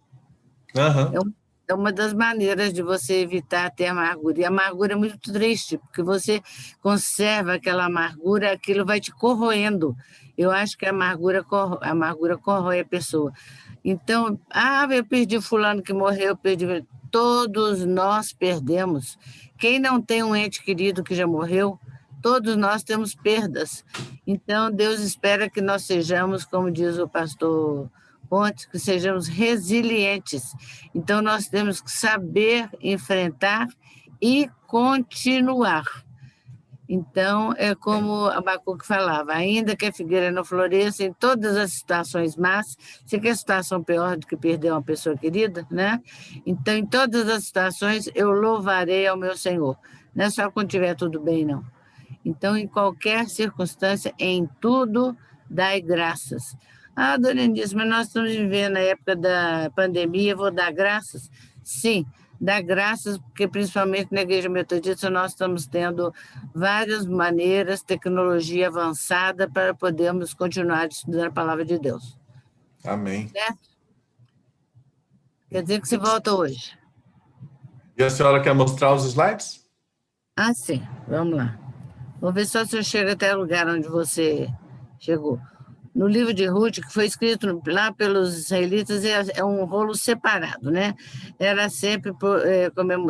B: É uma das maneiras de você evitar ter amargura. E a amargura é muito triste, porque você conserva aquela amargura, aquilo vai te corroendo. Eu acho que a amargura corrói a pessoa. Então, eu perdi fulano que morreu, eu perdi. Todos nós perdemos. Quem não tem um ente querido que já morreu, todos nós temos perdas. Então, Deus espera que nós sejamos, como diz o pastor Pontes, que sejamos resilientes. Então, nós temos que saber enfrentar e continuar. Então, é como Abacuque falava, ainda que a figueira não floresça, em todas as situações más, se quer situação pior do que perder uma pessoa querida, né? Então, em todas as situações, eu louvarei ao meu Senhor. Não é só quando estiver tudo bem, não. Então, em qualquer circunstância, em tudo, dai graças. Dona Eunice, mas nós estamos vivendo a época da pandemia, vou dar graças? Sim, dar graças, porque principalmente na Igreja Metodista nós estamos tendo várias maneiras, tecnologia avançada para podermos continuar estudando a Palavra de Deus.
A: Amém.
B: Certo? Quer dizer que você volta hoje.
A: E a senhora quer mostrar os slides?
B: Sim, vamos lá. Vou ver só se eu chego até o lugar onde você chegou. No livro de Ruth, que foi escrito lá pelos israelitas, é um rolo separado, né? Era sempre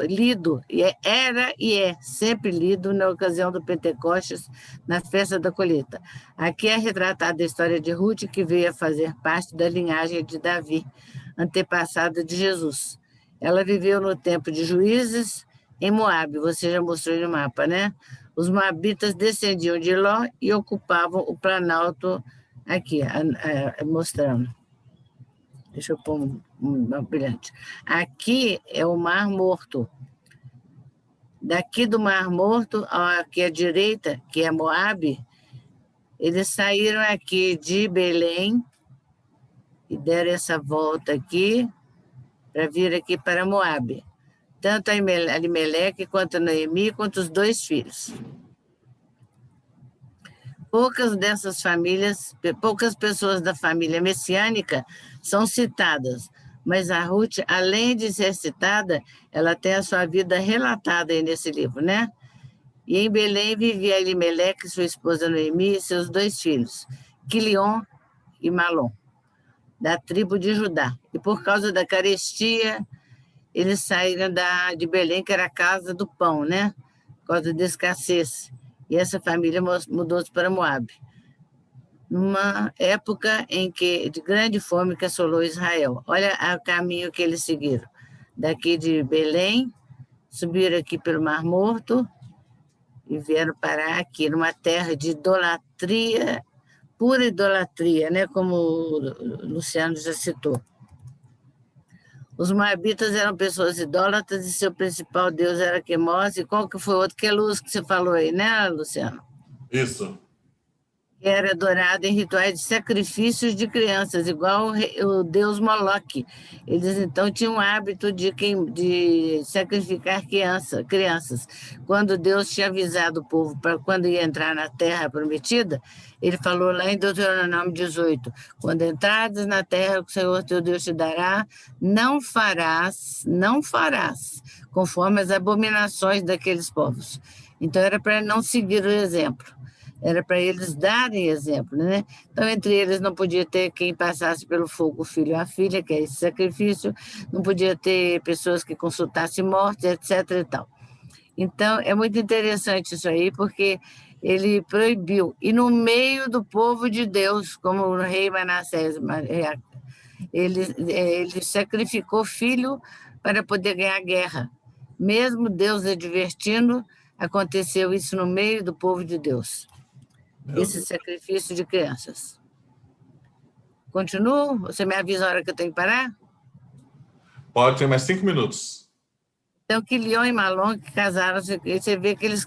B: lido, era e é sempre lido na ocasião do Pentecostes, na festa da colheita. Aqui é retratada a história de Ruth, que veio a fazer parte da linhagem de Davi, antepassada de Jesus. Ela viveu no tempo de Juízes, em Moabe, você já mostrou no mapa, né? Os moabitas descendiam de Ló e ocupavam o planalto aqui, mostrando. Deixa eu pôr um brilhante. Aqui é o Mar Morto. Daqui do Mar Morto, aqui à direita, que é Moabe, eles saíram aqui de Belém e deram essa volta aqui para vir aqui para Moabe. Tanto a Elimeleque quanto a Noemi, quanto os 2 filhos. Poucas dessas famílias, poucas pessoas da família messiânica são citadas, mas a Ruth, além de ser citada, ela tem a sua vida relatada aí nesse livro, né? E em Belém vivia Elimeleque, sua esposa Noemi e seus 2 filhos, Quilion e Malom, da tribo de Judá. E por causa da carestia, eles saíram de Belém, que era a casa do pão, né? Por causa da escassez. E essa família mudou-se para Moabe, numa época de grande fome que assolou Israel. Olha o caminho que eles seguiram. Daqui de Belém, subiram aqui pelo Mar Morto e vieram parar aqui, numa terra de idolatria, pura idolatria, né? Como o Luciano já citou. Os moabitas eram pessoas idólatras e seu principal deus era Quemós. E qual que foi o outro? Que é luz que você falou aí, né, Luciano?
A: Isso.
B: Que era adorado em rituais de sacrifícios de crianças, igual o deus Moloque. Eles, então, tinham o hábito de sacrificar crianças. Quando Deus tinha avisado o povo para quando ia entrar na terra prometida, ele falou lá em Deuteronômio 18, quando entrares na terra que o Senhor teu Deus te dará, não farás, conforme as abominações daqueles povos. Então, era para não seguir o exemplo. Era para eles darem exemplo, né? Então, entre eles não podia ter quem passasse pelo fogo, o filho ou a filha, que é esse sacrifício, não podia ter pessoas que consultassem mortes, etc. e tal. Então, é muito interessante isso aí, porque ele proibiu. E no meio do povo de Deus, como o rei Manassés, ele sacrificou filho para poder ganhar guerra. Mesmo Deus advertindo, aconteceu isso no meio do povo de Deus. Esse sacrifício de crianças. Continuo? Você me avisa a hora que eu tenho que parar?
A: Pode ter mais 5 minutos.
B: Então, Quilion e Malom que casaram, você vê que elas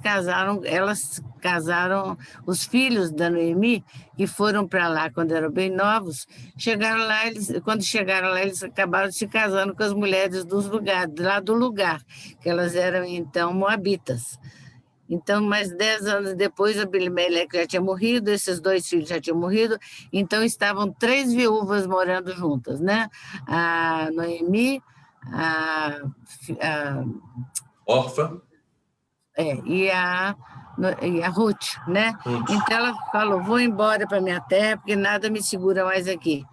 B: casaram, os filhos da Noemi, que foram para lá quando eram bem novos, quando chegaram lá, eles acabaram se casando com as mulheres lá do lugar, que elas eram, então, moabitas. Então, mais 10 anos depois, Abimeleque já tinha morrido, esses 2 filhos já tinham morrido, então estavam 3 viúvas morando juntas, né? A Noemi, a
A: Orfa.
B: e a Ruth, né?
A: Ruth.
B: Então ela falou, vou embora para minha terra, porque nada me segura mais aqui.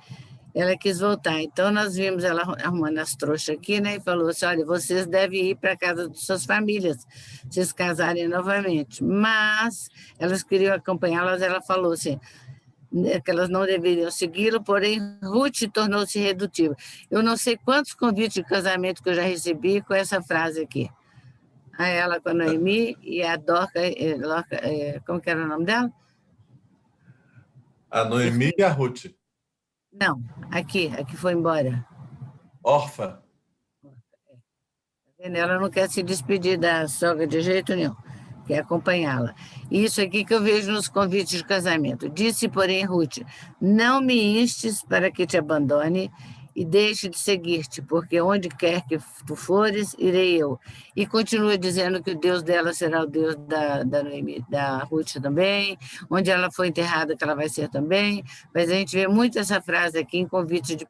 B: Ela quis voltar. Então, nós vimos ela arrumando as trouxas aqui, né? E falou assim, olha, vocês devem ir para a casa de suas famílias, vocês casarem novamente. Mas elas queriam acompanhá-las, ela falou assim, que elas não deveriam segui-lo, porém, Ruth tornou-se redutível. Eu não sei quantos convites de casamento que eu já recebi com essa frase aqui. A ela com a Noemi e a Dorca, como que era o nome dela?
A: A Noemi e a Ruth.
B: Não, aqui foi embora.
A: Orfa.
B: Ela não quer se despedir da sogra de jeito nenhum, quer acompanhá-la. Isso aqui que eu vejo nos convites de casamento. Disse, porém, Ruth, não me instes para que te abandone e deixe de seguir-te, porque onde quer que tu fores, irei eu. E continua dizendo que o Deus dela será o Deus da Ruth também, onde ela foi enterrada, que ela vai ser também. Mas a gente vê muito essa frase aqui em convite de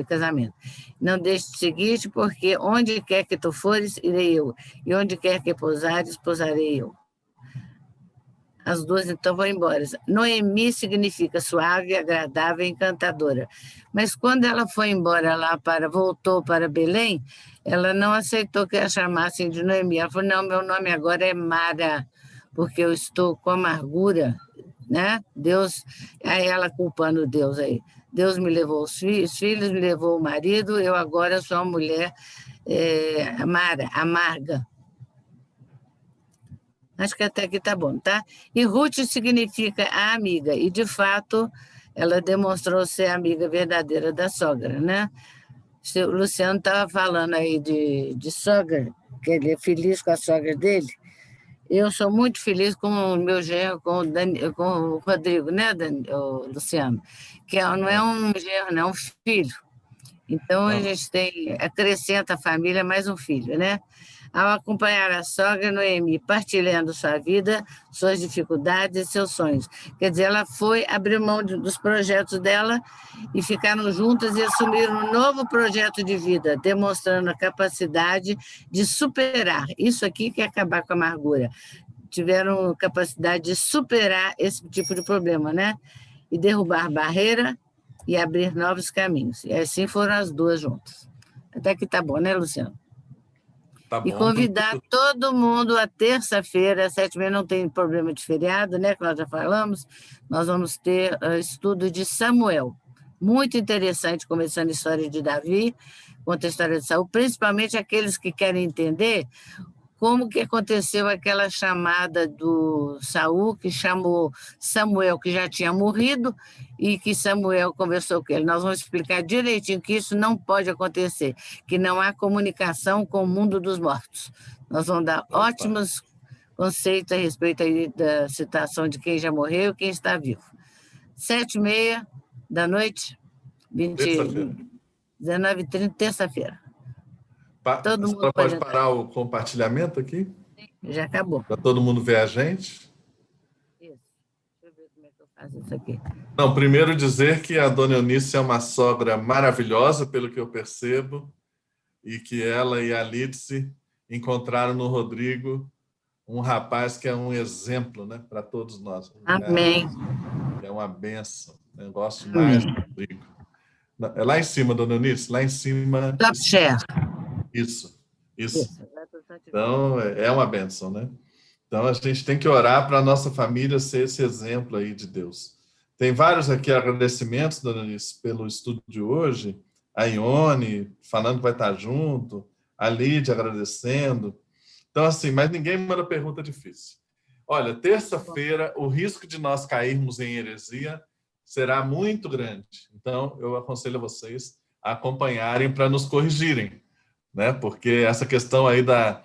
B: casamento. Não deixe de seguir-te, porque onde quer que tu fores, irei eu. E onde quer que pousares, pousarei eu. As 2, então, vão embora. Noemi significa suave, agradável e encantadora. Mas quando ela foi embora voltou para Belém, ela não aceitou que a chamassem de Noemi. Ela falou, não, meu nome agora é Mara, porque eu estou com amargura, né? Deus, aí ela culpando Deus aí. Deus me levou os filhos, me levou o marido, eu agora sou uma mulher amarga. Acho que até aqui tá bom, tá? E Ruth significa a amiga, e de fato ela demonstrou ser amiga verdadeira da sogra, né? O Luciano estava falando aí de sogra, que ele é feliz com a sogra dele. Eu sou muito feliz com o meu genro, com o Rodrigo, né, Luciano? Não é um genro, não é um filho. Então, a
A: Não,
B: gente acrescenta a família mais um filho, né? Ao acompanhar a sogra Noemi, partilhando sua vida, suas dificuldades e seus sonhos. Quer dizer, ela foi abrir mão dos projetos dela e ficaram juntas e assumiram um novo projeto de vida, demonstrando a capacidade de superar. Isso aqui que é acabar com a amargura. Tiveram capacidade de superar esse tipo de problema, né? E derrubar barreira e abrir novos caminhos. E assim foram as duas juntas. Até que tá bom, né, Luciano?
A: tá
B: E
A: bom.
B: convidar todo mundo a terça-feira, às 7h30, não tem problema de feriado, né, que nós já falamos, nós vamos ter estudo de Samuel. Muito interessante, começando a história de Davi, conta a história de Saul, principalmente aqueles que querem entender como que aconteceu aquela chamada do Saul, que chamou Samuel, que já tinha morrido, e que Samuel conversou com ele. Nós vamos explicar direitinho que isso não pode acontecer, que não há comunicação com o mundo dos mortos. Nós vamos dar
A: Opa,
B: ótimos conceitos a respeito aí da situação de quem já morreu e quem está vivo. 7h30 da noite,
A: terça-feira.
B: 19h30, terça-feira.
A: A
B: Todo mundo
A: senhora
B: pode
A: pode
B: entrar.
A: parar o compartilhamento aqui?
B: Já acabou.
A: Para todo mundo ver a gente?
B: Isso. Deixa eu ver como é que eu faço isso aqui.
A: Não, primeiro dizer que a dona Eunice é uma sogra maravilhosa, pelo que eu percebo, e que ela e a Lídice encontraram no Rodrigo um rapaz que é um exemplo, né, para todos nós.
B: Amém.
A: É uma benção. Eu gosto mais do
B: Amém.
A: Rodrigo. É lá em cima, dona Eunice, lá em cima.
B: Top share.
A: Isso, isso.
B: Isso.
A: Então, é uma benção, né? Então, a gente tem que orar para a nossa família ser esse exemplo aí de Deus. Tem vários aqui agradecimentos, dona Eunice, pelo estudo de hoje. A Ione falando que vai estar junto, a Lídia agradecendo. Então, assim, mas ninguém manda pergunta difícil. Olha, terça-feira, o risco de nós cairmos em heresia será muito grande. Então, eu aconselho a vocês a acompanharem para nos corrigirem, né? Porque essa questão aí da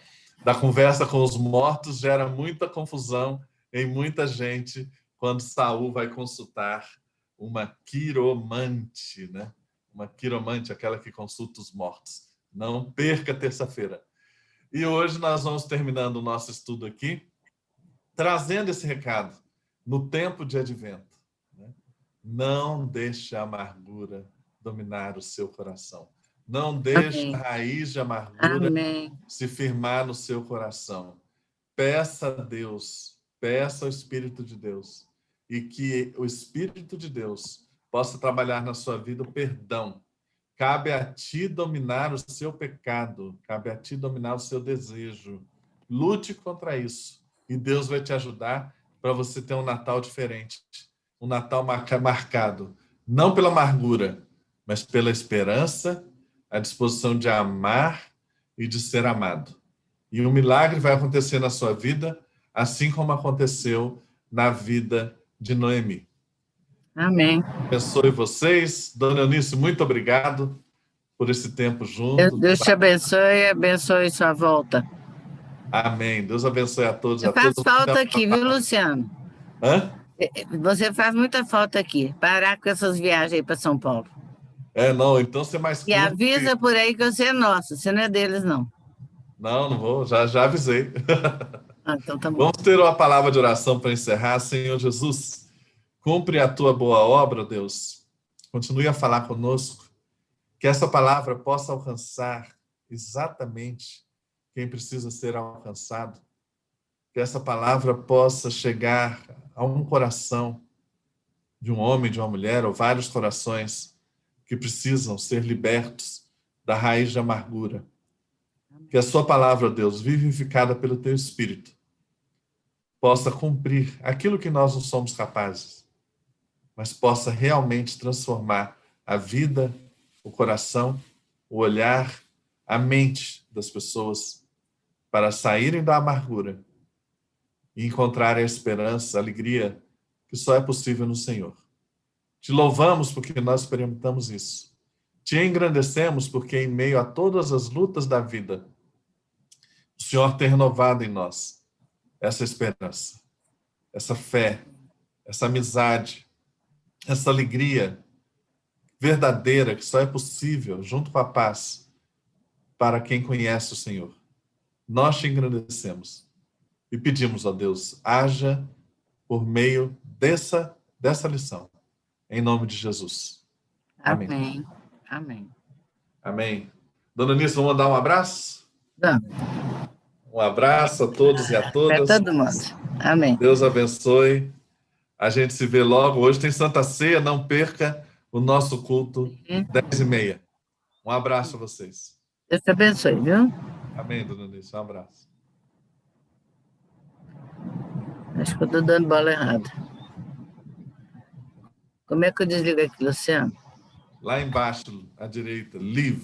A: conversa com os mortos gera muita confusão em muita gente quando Saul vai consultar uma quiromante, né? Uma quiromante, aquela que consulta os mortos. Não perca terça-feira. E hoje nós vamos terminando o nosso estudo aqui, trazendo esse recado no tempo de advento, né? Não deixe a amargura dominar o seu coração. Não deixe a
B: Amém.
A: raiz de amargura
B: Amém.
A: se firmar no seu coração. Peça a Deus, peça ao Espírito de Deus, e que o Espírito de Deus possa trabalhar na sua vida o perdão. Cabe a ti dominar o seu pecado, cabe a ti dominar o seu desejo. Lute contra isso e Deus vai te ajudar para você ter um Natal diferente, um Natal marcado não pela amargura, mas pela esperança, a disposição de amar e de ser amado. E um milagre vai acontecer na sua vida, assim como aconteceu na vida de Noemi.
B: Amém.
A: Abençoe vocês. Dona Eunice, muito obrigado por esse tempo junto.
B: Deus te abençoe e abençoe sua volta.
A: Amém. Deus abençoe a todos,
B: Você
A: a
B: faz
A: todos.
B: falta aqui, viu, Luciano?
A: Hã?
B: Você faz muita falta aqui. Parar com essas viagens aí para São Paulo.
A: Não, então você mais
B: E
A: curto.
B: avisa por aí que você é nosso, você não é deles, não.
A: Não, não vou, já avisei.
B: Ah, então tá bom.
A: Vamos ter uma palavra de oração para encerrar. Senhor Jesus, cumpre a tua boa obra, Deus. Continue a falar conosco. Que essa palavra possa alcançar exatamente quem precisa ser alcançado. Que essa palavra possa chegar a um coração de um homem, de uma mulher, ou vários corações que precisam ser libertos da raiz de amargura. Que a sua palavra, Deus, vivificada pelo teu Espírito, possa cumprir aquilo que nós não somos capazes, mas possa realmente transformar a vida, o coração, o olhar, a mente das pessoas para saírem da amargura e encontrarem a esperança, a alegria que só é possível no Senhor. Te louvamos porque nós experimentamos isso. Te engrandecemos porque, em meio a todas as lutas da vida, o Senhor tem renovado em nós essa esperança, essa fé, essa amizade, essa alegria verdadeira que só é possível junto com a paz para quem conhece o Senhor. Nós te engrandecemos e pedimos, ó Deus, haja por meio dessa lição. Em nome de Jesus. Amém.
B: Amém. Amém.
A: Amém. Dona Nisso, vamos mandar um abraço?
B: Vamos.
A: Um abraço a todos e a
B: Para
A: todas.
B: todo mundo. Amém.
A: Deus abençoe. A gente se vê logo. Hoje tem Santa Ceia, não perca o nosso culto, 10h30. Um abraço a vocês.
B: Deus te abençoe, viu?
A: Amém, Dona Nisso. Um abraço.
B: Acho que eu estou dando bola errada. Como é que eu desligo aqui, Luciano?
A: Lá embaixo, à direita, Leave.